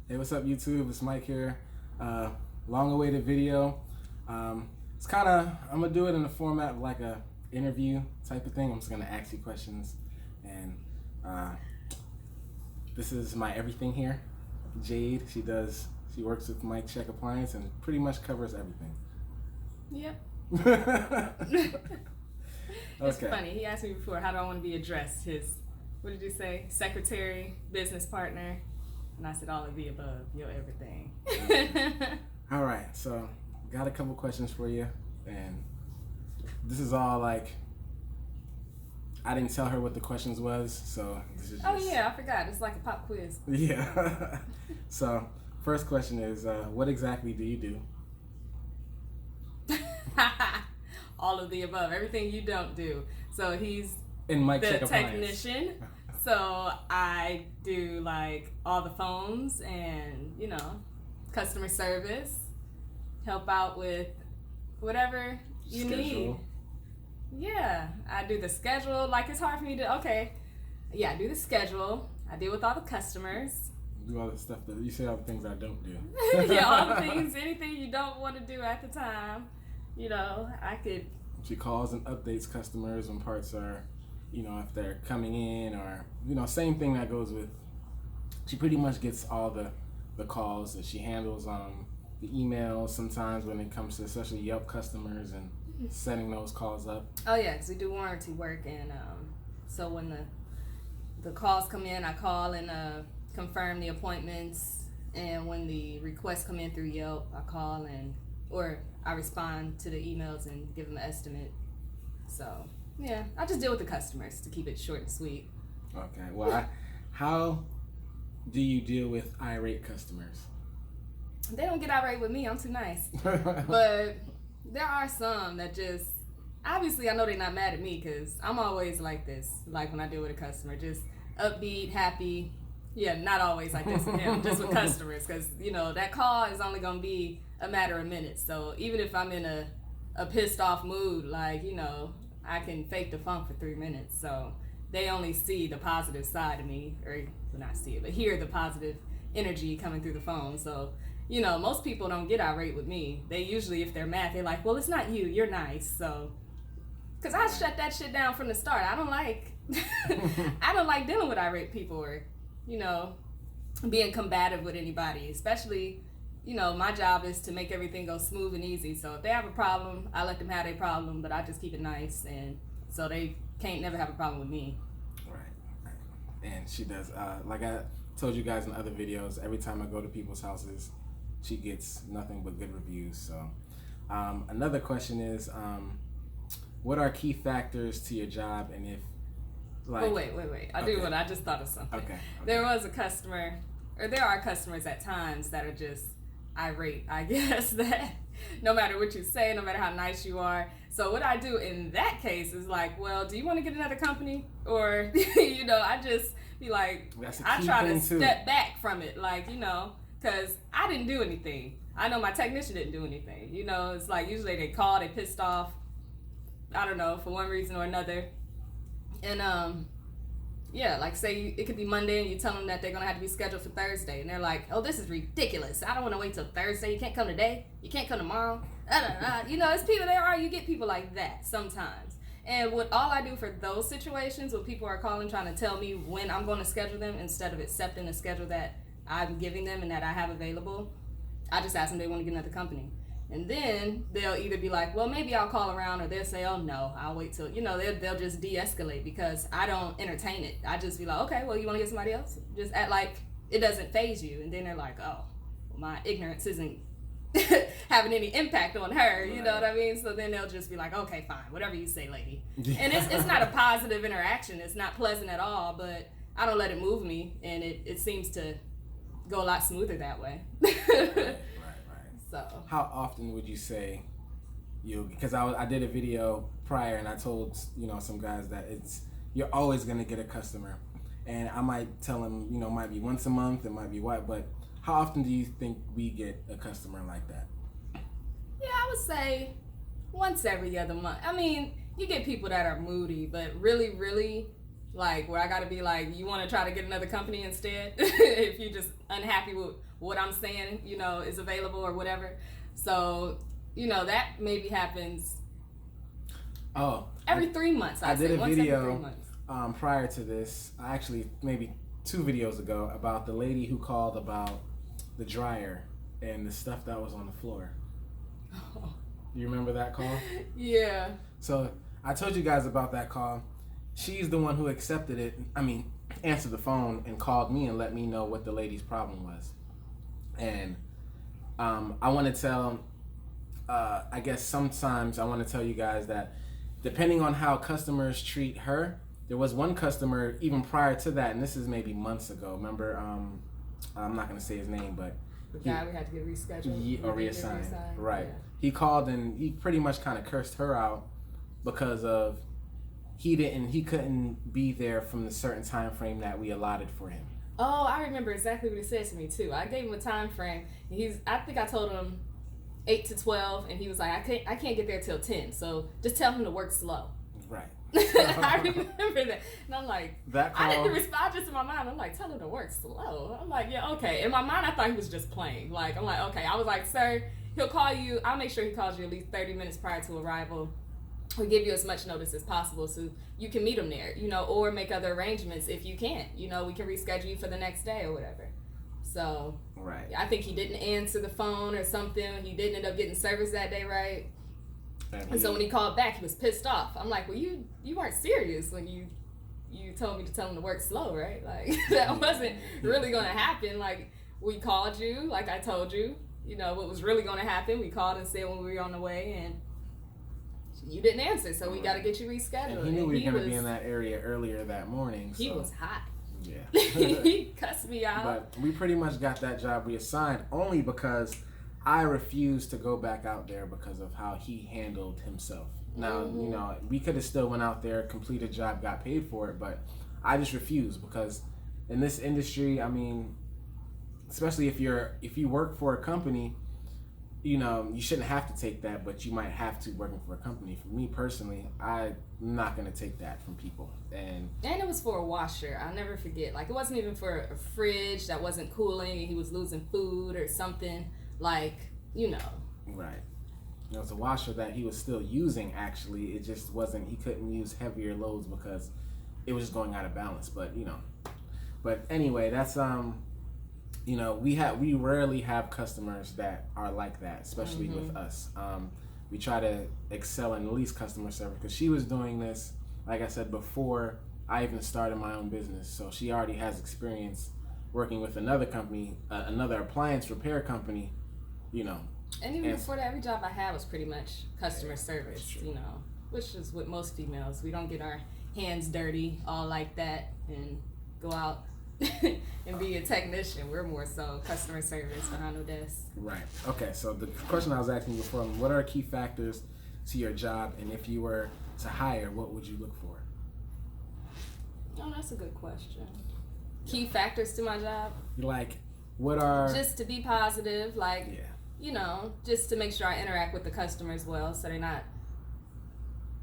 Hey, what's up, YouTube? It's Mike here. Long-awaited video. It's kind of, I'm gonna do it in the format of like a interview type of thing. I'm just gonna ask you questions, and this is my everything here. Jade, she works with Mike Check Appliance and pretty much covers everything. Yep. It's Okay. funny. He asked me before, how do I want to be addressed? His, what did you say? Secretary, business partner. And I said, all of the above. You're everything. All right, so got a couple questions for you, and this is all like, I didn't tell her what the questions was, so this is just... Oh yeah, I forgot. It's like a pop quiz. Yeah. So, first question is, what exactly do you do? All of the above. Everything you don't do. So he's In Mike the Check Appliance. technician. So I do like all the phones and, you know, customer service, help out with whatever you need. Schedule. Yeah, I do the schedule. Like, it's hard for me to, okay, yeah, I do the schedule. I deal with all the customers. Do all the stuff that you say, all the things I don't do. Yeah, all the things, anything you don't want to do at the time. You know, I could. She calls and updates customers when parts are, you know, if they're coming in, or, you know, same thing that goes with, she pretty much gets all the calls, that she handles the emails sometimes when it comes to especially Yelp customers and setting those calls up. Oh yeah, because we do warranty work, and so when the calls come in, I call and confirm the appointments, and when the requests come in through Yelp, I call or I respond to the emails and give them an estimate. So yeah, I just deal with the customers to keep it short and sweet. Okay, well, how do you deal with irate customers? They don't get irate with me. I'm too nice. But there are some that just, obviously I know they're not mad at me because I'm always like this. Like when I deal with a customer, just upbeat, happy. Yeah, not always like this with him, just with customers, because, you know, that call is only going to be a matter of minutes. So even if I'm in a pissed off mood, like, you know, I can fake the funk for 3 minutes. So they only see the positive side of me, or well, not see it, but hear the positive energy coming through the phone. So, you know, most people don't get irate with me. They usually, if they're mad, they're like, well, it's not you, you're nice. So, because I shut that shit down from the start. I don't like dealing with irate people, or, you know, being combative with anybody, especially, you know, my job is to make everything go smooth and easy. So if they have a problem, I let them have their problem, but I just keep it nice, and so they can't never have a problem with me. Right. And she does, like I told you guys in other videos, every time I go to people's houses, she gets nothing but good reviews. So another question is, what are key factors to your job, and if, like... Oh, wait. I just thought of something. Okay. There was a customer, or there are customers at times that are just irate, I guess, that no matter what you say, no matter how nice you are. So what I do in that case is like, well, do you want to get another company? Or, you know, I just be like, I try to step back from it, like, you know, because I didn't do anything. I know my technician didn't do anything. You know, it's like usually they call, they pissed off, I don't know, for one reason or another. And yeah, like say it could be Monday and you tell them that they're gonna have to be scheduled for Thursday, and they're like, oh, this is ridiculous, I don't want to wait till Thursday, you can't come today, you can't come tomorrow. You know, it's people, you get people like that sometimes. And what all I do for those situations when people are calling trying to tell me when I'm going to schedule them, instead of accepting the schedule that I'm giving them and that I have available, I just ask them if they want to get another company. And then they'll either be like, well, maybe I'll call around, or they'll say, oh no, I'll wait till, you know, they'll just de-escalate, because I don't entertain it. I just be like, okay, well, you want to get somebody else? Just act like it doesn't faze you. And then they're like, oh, well, my ignorance isn't having any impact on her, you know what I mean? So then they'll just be like, okay, fine, whatever you say, lady. And it's not a positive interaction. It's not pleasant at all, but I don't let it move me, and it seems to go a lot smoother that way. So how often would you say because I did a video prior, and I told, you know, some guys that you're always going to get a customer, and I might tell them, you know, it might be once a month, it might be what, but how often do you think we get a customer like that? Yeah, I would say once every other month. I mean, you get people that are moody, but really, really like where I gotta be like, you want to try to get another company instead if you're just unhappy with what I'm saying, you know, is available or whatever. So, you know, that maybe happens every 3 months. I did a video every 3 months. Prior to this, actually maybe 2 videos ago, about the lady who called about the dryer and the stuff that was on the floor. You remember that call? Yeah. So I told you guys about that call. She's the one who accepted it. I mean, answered the phone and called me and let me know what the lady's problem was. And I want to tell, I guess sometimes I want to tell you guys that depending on how customers treat her, there was one customer even prior to that, and this is maybe months ago. Remember, I'm not going to say his name, but the guy we had to get rescheduled or reassigned. Right. Yeah. He called and he pretty much kind of cursed her out because of he couldn't be there from the certain time frame that we allotted for him. Oh, I remember exactly what he said to me too. I gave him a time frame. I think I told him 8 to 12, and he was like, I can't get there till 10. So just tell him to work slow. Right. I remember that, and I'm like, that call, I didn't respond. Just in my mind, I'm like, tell him to work slow. I'm like, yeah, okay. In my mind, I thought he was just playing. Like, I'm like, okay. I was like, sir, he'll call you. I'll make sure he calls you at least 30 minutes prior to arrival. We'll give you as much notice as possible so you can meet him there, you know, or make other arrangements if you can't. You know, we can reschedule you for the next day or whatever. So, right. I think he didn't answer the phone or something. He didn't end up getting service that day, right? And so when he called back, he was pissed off. I'm like, well, you weren't serious when you told me to tell him to work slow, right? Like, that wasn't really going to happen. Like, we called you, like I told you, you know, what was really going to happen. We called and said when we were on the way, and you didn't answer, so we got to get you rescheduled. And he knew we were going to be in that area earlier that morning. So. He was hot. Yeah. He cussed me out. But we pretty much got that job reassigned only because I refused to go back out there because of how he handled himself. Now, you know, we could have still went out there, completed a job, got paid for it, but I just refused because in this industry, I mean, especially if you work for a company, you know, you shouldn't have to take that, but you might have to working for a company. For me personally, I'm not going to take that from people. And it was for a washer. I'll never forget. Like, it wasn't even for a fridge that wasn't cooling and he was losing food or something. Like, you know. Right. It was a washer that he was still using, actually. It just wasn't, he couldn't use heavier loads because it was just going out of balance. But, you know. But anyway, that's, you know, we rarely have customers that are like that, especially with us. We try to excel in at least customer service because she was doing this, like I said, before I even started my own business. So she already has experience working with another company, another appliance repair company, you know. And even before that, every job I had was pretty much customer service, you know, which is with most females. We don't get our hands dirty all like that and go out and be a technician. We're more so customer service behind the desk. Right. Okay, so the question I was asking before, what are key factors to your job, and if you were to hire, what would you look for? Oh, that's a good question. Key factors to my job? Like, what are... Just to be positive, like, you know, just to make sure I interact with the customers well so they're not,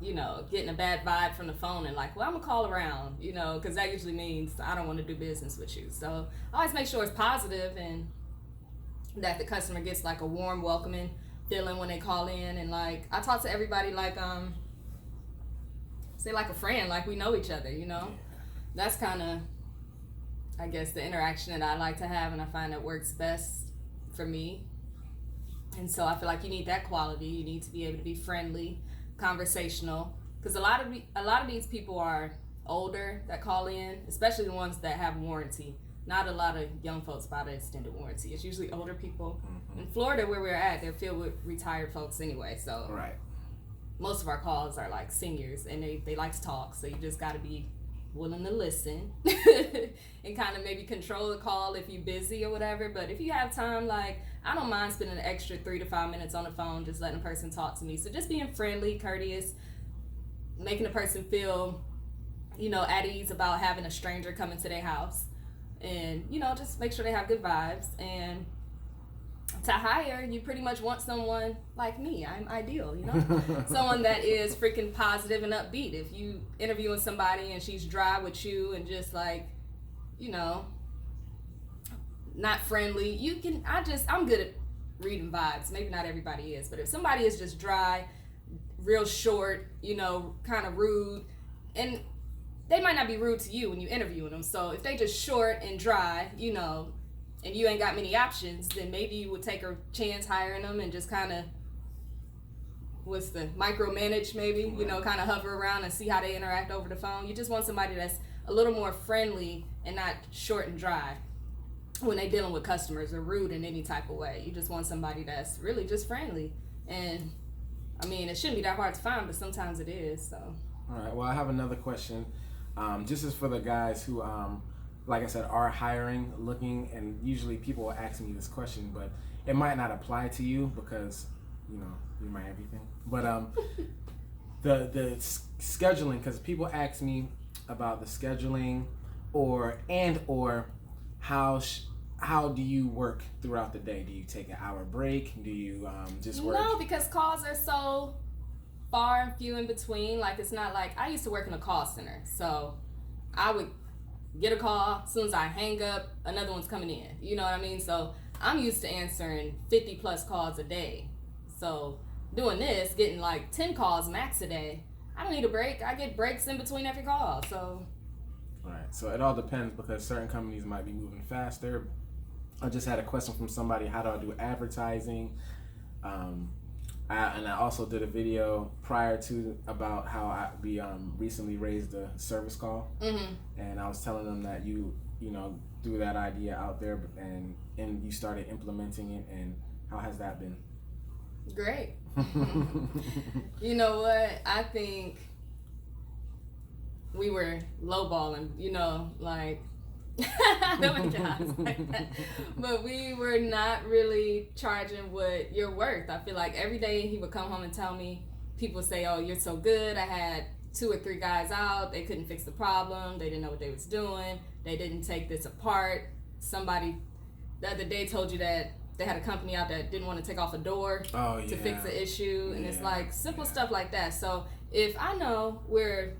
you know, getting a bad vibe from the phone and like, well, I'm going to call around, you know, because that usually means I don't want to do business with you. So I always make sure it's positive and that the customer gets like a warm, welcoming feeling when they call in. And like, I talk to everybody like, say like a friend, like we know each other, you know. That's kind of, I guess, the interaction that I like to have, and I find that works best for me. And so I feel like you need that quality. You need to be able to be friendly, conversational, because a lot of these people are older that call in, especially the ones that have warranty. Not a lot of young folks buy the extended warranty. It's usually older people. In Florida, where we're at, they're filled with retired folks anyway. So most of our calls are like seniors, and they like to talk. So you just got to be willing to listen and kind of maybe control the call if you're busy or whatever. But if you have time, like, I don't mind spending an extra 3 to 5 minutes on the phone just letting a person talk to me. So just being friendly, courteous, making a person feel, you know, at ease about having a stranger come into their house, and, you know, just make sure they have good vibes. And to hire, you pretty much want someone like me. I'm ideal, you know? Someone that is freaking positive and upbeat. If you interviewing somebody and she's dry with you and just like, you know, not friendly, I'm good at reading vibes. Maybe not everybody is, but if somebody is just dry, real short, you know, kind of rude, and they might not be rude to you when you interviewing them. So if they just short and dry, you know, and you ain't got many options, then maybe you would take a chance hiring them and just kind of, micromanage maybe, you know, kind of hover around and see how they interact over the phone. You just want somebody that's a little more friendly and not short and dry when they dealing with customers or rude in any type of way. You just want somebody that's really just friendly. And I mean, it shouldn't be that hard to find, but sometimes it is. So. All right. Well, I have another question. Just as for the guys who, like I said, are hiring, looking, and usually people will ask me this question, but it might not apply to you because, you know, you're my everything. But the scheduling, because people ask me about the scheduling, or how do you work throughout the day? Do you take an hour break? Do you just work? No, because calls are so far and few in between. Like, it's not like, I used to work in a call center, so I would get a call, as soon as I hang up, another one's coming in. You know what I mean? So I'm used to answering 50 plus calls a day. So doing this, getting like 10 calls max a day, I don't need a break. I get breaks in between every call. So. All right. So it all depends, because certain companies might be moving faster. I just had a question from somebody: how do I do advertising? And I also did a video prior to about how we recently raised a service call, and I was telling them that you know, threw that idea out there and you started implementing it, and how has that been? Great. You know what? I think we were lowballing, you know, like, don't make your eyes like that. But we were not really charging what you're worth. I feel like every day he would come home and tell me, people say, oh, you're so good. I had 2 or 3 guys out. They couldn't fix the problem. They didn't know what they was doing. They didn't take this apart. Somebody the other day told you that they had a company out that didn't want to take off a door to fix the issue. And it's like simple stuff like that. So if I know we're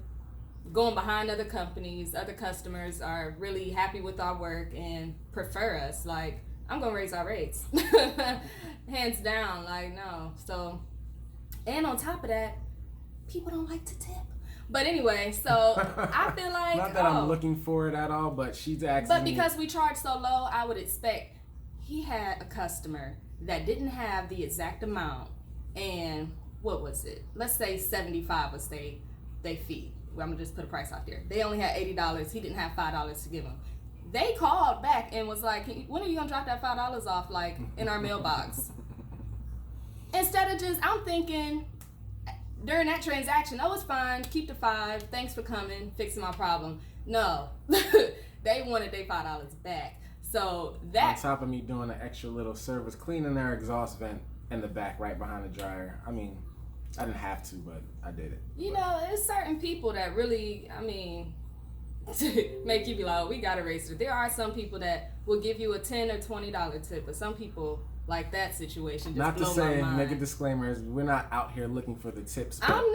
going behind other companies, other customers are really happy with our work and prefer us, like, I'm gonna raise our rates. Hands down, like, no. So, and on top of that, people don't like to tip. But anyway, so I feel like, not that I'm looking for it at all, but she's asking. But because we charge so low, I would expect. He had a customer that didn't have the exact amount, and what was it? Let's say 75 was they fee. I'm gonna just put a price out there. They only had $80. He didn't have $5 to give him. They called back and was like, when are you gonna drop that $5 off, like, in our mailbox? Instead of just, I'm thinking during that transaction, oh, it's fine, keep the $5, thanks for coming, fixing my problem. No, they wanted their $5 back. So that, on top of me doing an extra little service, cleaning their exhaust vent in the back right behind the dryer. I mean, I didn't have to, but I did it. You know, there's certain people that really, I mean, make you be like, oh, we gotta raise it. There are some people that will give you a $10 or $20 tip, but some people, like that situation, just not blow to say, my mind. make a disclaimer, we're not out here looking for the tips. I'm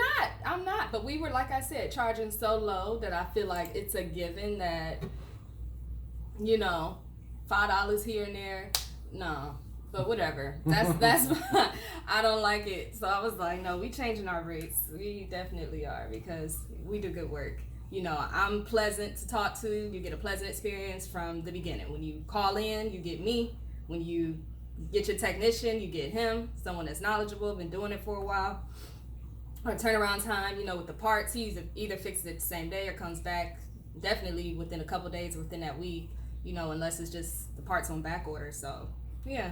not. But we were, like I said, charging so low that I feel like it's a given that, you know, $5 here and there, no. But whatever. That's I don't like it. So I was like, no, we changing our rates. We definitely are, because we do good work. You know, I'm pleasant to talk to. You get a pleasant experience from the beginning. When you call in, you get me. When you get your technician, you get him, someone that's knowledgeable, been doing it for a while. Our turnaround time, you know, with the parts, he either fixes it the same day or comes back definitely within a couple days, within that week, you know, unless it's just the parts on back order. So, yeah,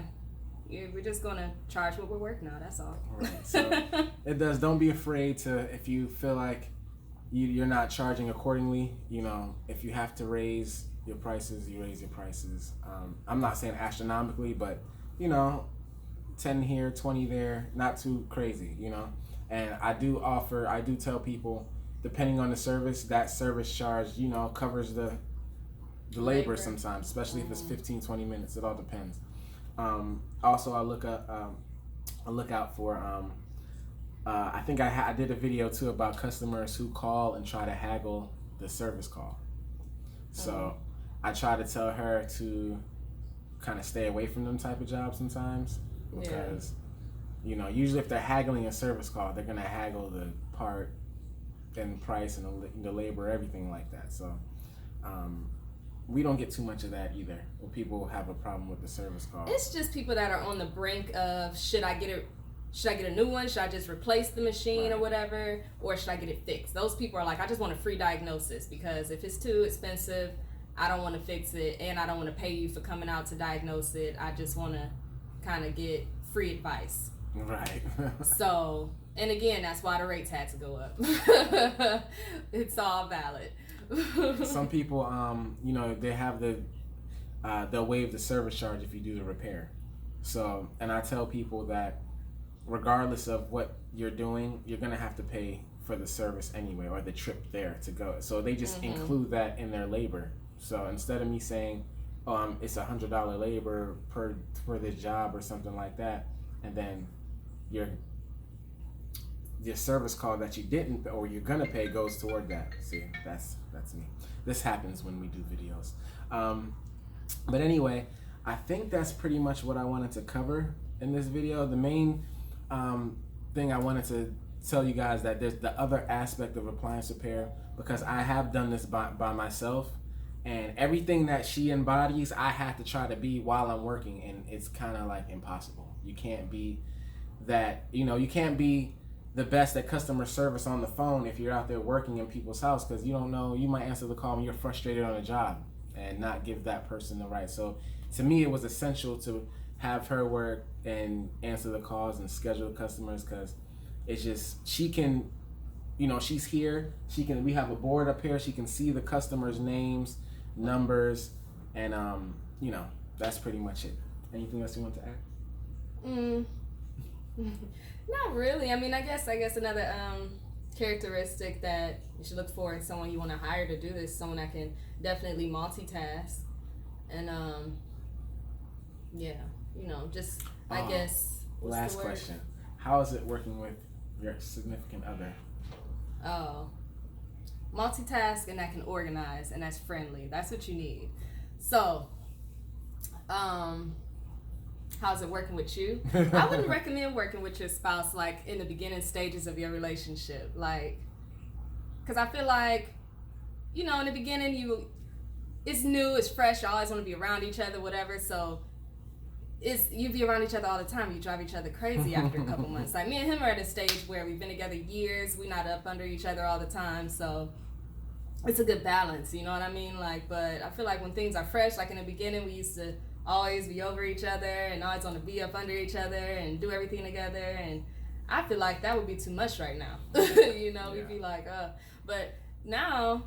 we're just going to charge what we're worth now. That's all. All right. So it does. Don't be afraid to, if you feel like you're not charging accordingly, you know, if you have to raise your prices, you raise your prices. I'm not saying astronomically, but, you know, 10 here, 20 there, not too crazy, you know. And I do tell people, depending on the service, that service charge, you know, covers the labor sometimes, especially if it's 15, 20 minutes. It all depends. Also, I look out for. I think I did a video too about customers who call and try to haggle the service call. So I try to tell her to kind of stay away from them type of jobs sometimes, because usually if they're haggling a service call, they're gonna haggle the part and price and the labor, everything like that. So we don't get too much of that either when people have a problem with the service call. It's just people that are on the brink of, should I get a new one? Should I just replace the machine or whatever? Or should I get it fixed? Those people are like, I just want a free diagnosis, because if it's too expensive, I don't want to fix it, and I don't want to pay you for coming out to diagnose it. I just want to kind of get free advice. Right. So, and again, that's why the rates had to go up. It's all valid. Some people, they have they'll waive the service charge if you do the repair. So, and I tell people that regardless of what you're doing, you're gonna have to pay for the service anyway, or the trip there to go. So they just include that in their labor. So instead of me saying, it's $100 labor for this job or something like that, and then your service call that you didn't or you're gonna pay goes toward that. See, that's me. This happens when we do videos. But anyway, I think that's pretty much what I wanted to cover in this video. The main thing I wanted to tell you guys, that there's the other aspect of appliance repair, because I have done this by myself, and everything that she embodies I have to try to be while I'm working, and it's kind of like impossible. You can't be that, you can't be the best at customer service on the phone if you're out there working in people's house, because you don't know, you might answer the call when you're frustrated on a job and not give that person the right. So to me, it was essential to have her work and answer the calls and schedule customers, because it's just, she can, she's here, we have a board up here, she can see the customers' names, numbers, and that's pretty much it. Anything else you want to add? Not really. I mean, I guess another characteristic that you should look for in someone you want to hire to do this, someone that can definitely multitask, and just I guess. Last question: how is it working with your significant other? Oh, multitask, and that can organize, and that's friendly. That's what you need. So, how's it working with you? I wouldn't recommend working with your spouse like in the beginning stages of your relationship, like, because I feel like, in the beginning it's new, it's fresh, you always want to be around each other, whatever. So you be around each other all the time, you drive each other crazy after a couple months. Like, me and him are at a stage where we've been together years, we're not up under each other all the time, so it's a good balance, you know what I mean? Like, but I feel like when things are fresh, like in the beginning, we used to always be over each other and always want to be up under each other and do everything together, and I feel like that would be too much right now. We'd be like, but now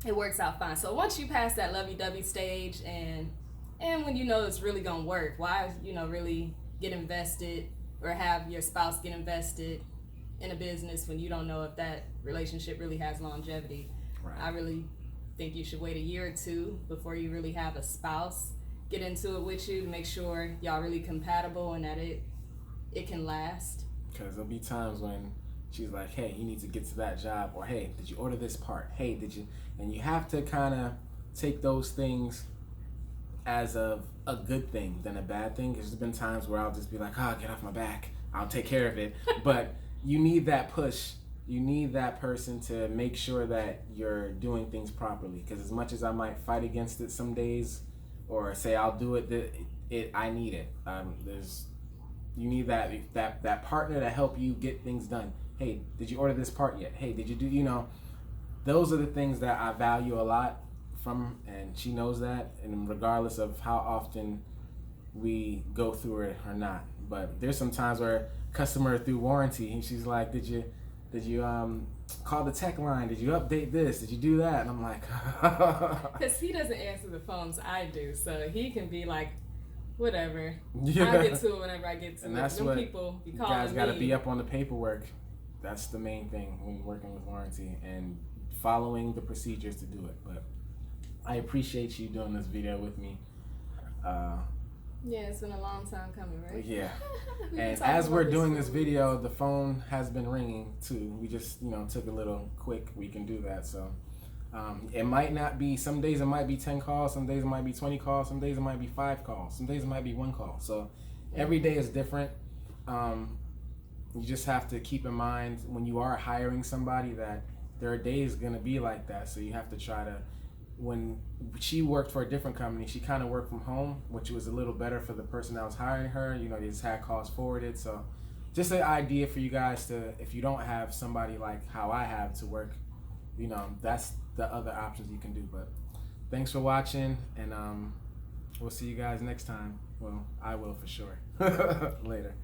it works out fine. So once you pass that lovey-dovey stage, and when it's really gonna work, why really get invested or have your spouse get invested in a business when you don't know if that relationship really has longevity? Right. I really think you should wait a year or two before you really have a spouse get into it with you, to make sure y'all really compatible and that it can last. Because there'll be times when she's like, hey, you need to get to that job, or hey, did you order this part? Hey, did you? And you have to kind of take those things as a good thing than a bad thing. Because there's been times where I'll just be like, get off my back, I'll take care of it. But you need that push. You need that person to make sure that you're doing things properly. Because as much as I might fight against it some days, or say I'll do it, I need it. You need that partner to help you get things done. Hey, did you order this part yet? Hey, did you do, those are the things that I value a lot from, and she knows that, and regardless of how often we go through it or not. But there's some times where customer through warranty, and she's like, did you call the tech line? Did you update this? Did you do that? And I'm like, because he doesn't answer the phones, I do, so he can be like, whatever. Yeah. I'll get to it whenever I get to it. And that's what people be calling, you guys got to be up on the paperwork. That's the main thing when you're working with warranty, and following the procedures to do it. But I appreciate you doing this video with me. Yeah, it's been a long time coming, right? Yeah. We've And talking as about we're this doing for this a video, the phone has been ringing too. We just, took a little quick. We can do that. So it might not be, some days it might be 10 calls, some days it might be 20 calls, some days it might be 5 calls, some days it might be 1 call. So every day is different. You just have to keep in mind when you are hiring somebody that there are days going to be like that. So you have to try to, when she worked for a different company, she kind of worked from home, which was a little better for the person that was hiring her. They just had calls forwarded. So just an idea for you guys to, if you don't have somebody like how I have to work, that's the other options you can do. But thanks for watching, and we'll see you guys next time. Well, I will for sure. Later.